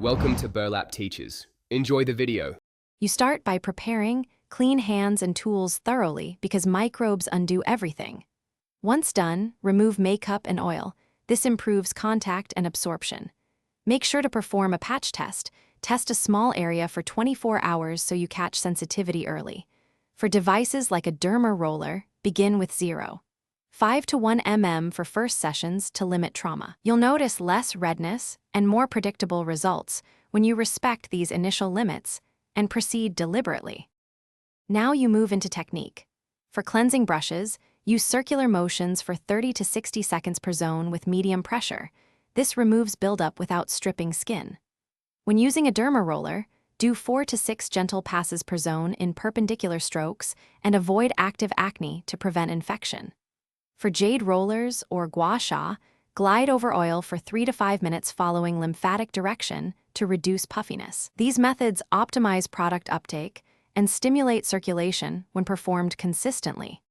Welcome to Burlap Teachers. Enjoy the video. You start by preparing, clean hands and tools thoroughly because microbes undo everything. Once done, remove makeup and oil. This improves contact and absorption. Make sure to perform a patch test. Test a small area for 24 hours so you catch sensitivity early. For devices like a derma roller, begin with 0.5 to 1 mm for first sessions to limit trauma. You'll notice less redness and more predictable results when you respect these initial limits and proceed deliberately. Now you move into technique. For cleansing brushes, use circular motions for 30 to 60 seconds per zone with medium pressure. This removes buildup without stripping skin. When using a derma roller, do 4 to 6 gentle passes per zone in perpendicular strokes and avoid active acne to prevent infection. For jade rollers or gua sha, glide over oil for 3 to 5 minutes following lymphatic direction to reduce puffiness. These methods optimize product uptake and stimulate circulation when performed consistently.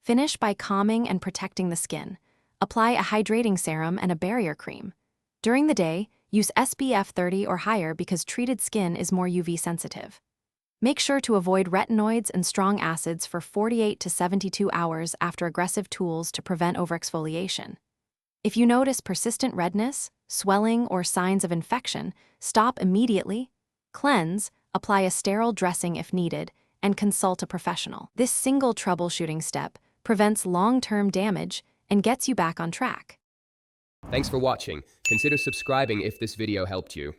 Finish by calming and protecting the skin. Apply a hydrating serum and a barrier cream. During the day, use SPF 30 or higher because treated skin is more UV sensitive. Make sure to avoid retinoids and strong acids for 48 to 72 hours after aggressive tools to prevent overexfoliation. If you notice persistent redness, swelling, or signs of infection, stop immediately, cleanse, apply a sterile dressing if needed, and consult a professional. This single troubleshooting step prevents long-term damage and gets you back on track. Thanks for watching. Consider subscribing if this video helped you.